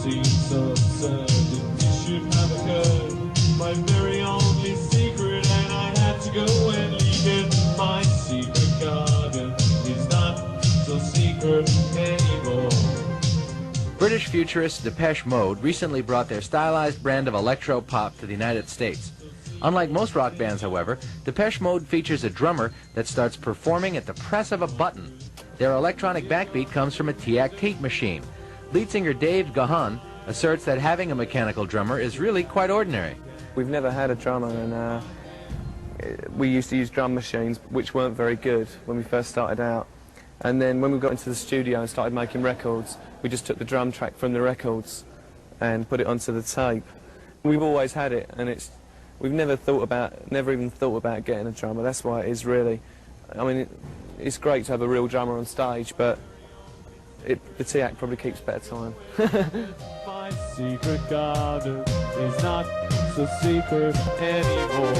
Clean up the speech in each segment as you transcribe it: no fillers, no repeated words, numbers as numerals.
seems absurd that this should have occurred. My very only secret, and I had to go and leak it. My secret garden is not so secret anymore. British futurist Depeche Mode recently brought their stylized brand of electro-pop to the United States. Unlike most rock bands, however, Depeche Mode features a drummer that starts performing at the press of a button. Their electronic backbeat comes from a TAC tape machine. Lead singer Dave Gahan asserts that having a mechanical drummer is really quite ordinary. We've never had a drummer, and we used to use drum machines which weren't very good when we first started out. And then when we got into the studio and started making records, we just took the drum track from the records and put it onto the tape. We've always had it, and we've never even thought about getting a drummer. That's why it is really. I mean, it's great to have a real drummer on stage, but the TAC probably keeps better time. My secret garden is not so secret anymore.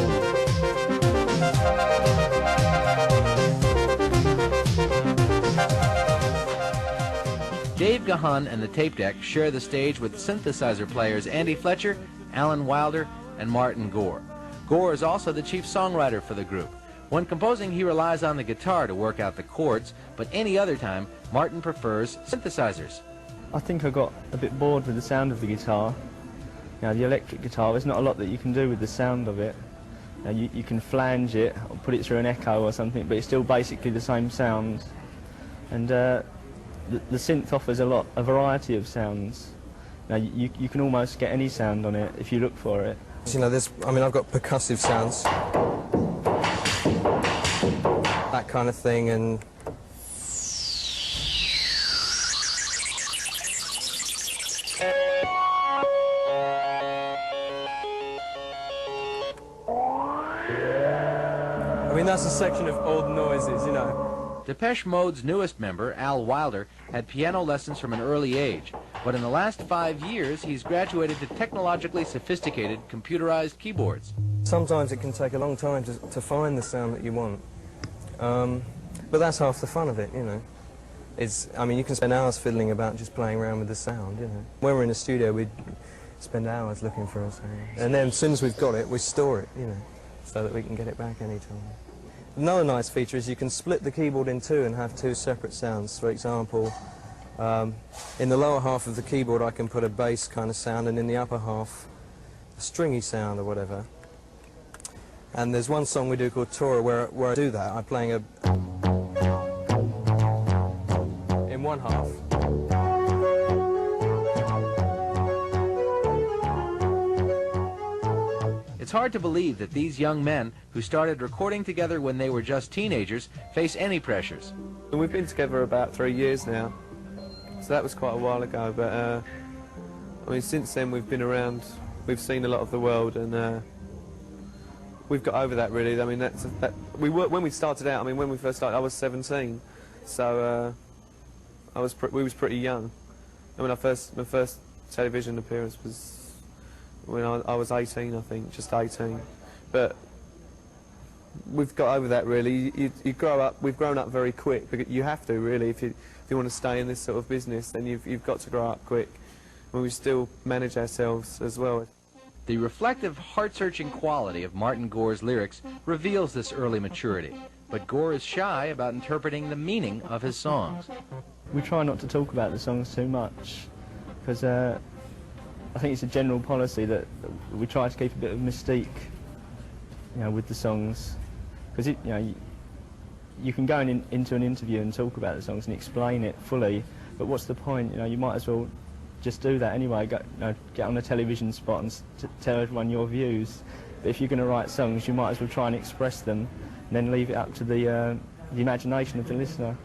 Dave Gahan and the Tape Deck share the stage with synthesizer players Andy Fletcher, Alan Wilder, and Martin Gore. Gore is also the chief songwriter for the group. When composing, he relies on the guitar to work out the chords, but any other time, Martin prefers synthesizers. I think I got a bit bored with the sound of the guitar. You know, the electric guitar, there's not a lot that you can do with the sound of it. You know, you can flange it or put it through an echo or something, but it's still basically the same sound. And the synth offers a variety of sounds. Now, you can almost get any sound on it if you look for it. You know, I've got percussive sounds, that kind of thing, and I mean, that's a section of old noises, you know. Depeche Mode's newest member, Al Wilder, had piano lessons from an early age, but in the last 5 years he's graduated to technologically sophisticated computerized keyboards. Sometimes it can take a long time to find the sound that you want, but that's half the fun of it, you know. I mean, you can spend hours fiddling about just playing around with the sound, you know. When we're in the studio, we spend hours looking for a sound, and then as soon as we've got it, we store it, you know, so that we can get it back anytime. Another nice feature is you can split the keyboard in two and have two separate sounds. For example, in the lower half of the keyboard I can put a bass kind of sound, and in the upper half a stringy sound or whatever. And there's one song we do called Tora where I do that. I'm playing a in one half. It's hard to believe that these young men, who started recording together when they were just teenagers, face any pressures. And we've been together about 3 years now, so that was quite a while ago, but I mean, since then we've been around, we've seen a lot of the world, and we've got over that really. I mean, when we started out, I mean, when we first started, I was 17, so we was pretty young. I mean, my first television appearance was when I was 18, I think, just 18. But we've got over that really. You grow up, we've grown up very quick, because you have to really, if you want to stay in this sort of business, then you've got to grow up quick. And we still manage ourselves as well. The reflective, heart-searching quality of Martin Gore's lyrics reveals this early maturity, but Gore is shy about interpreting the meaning of his songs. We try not to talk about the songs too much, because I think it's a general policy that we try to keep a bit of mystique, you know, with the songs, because you know, you can go into an interview and talk about the songs and explain it fully, but what's the point? You know, you might as well just do that anyway. Get on a television spot and tell everyone your views. But if you're going to write songs, you might as well try and express them, and then leave it up to the imagination of the listener.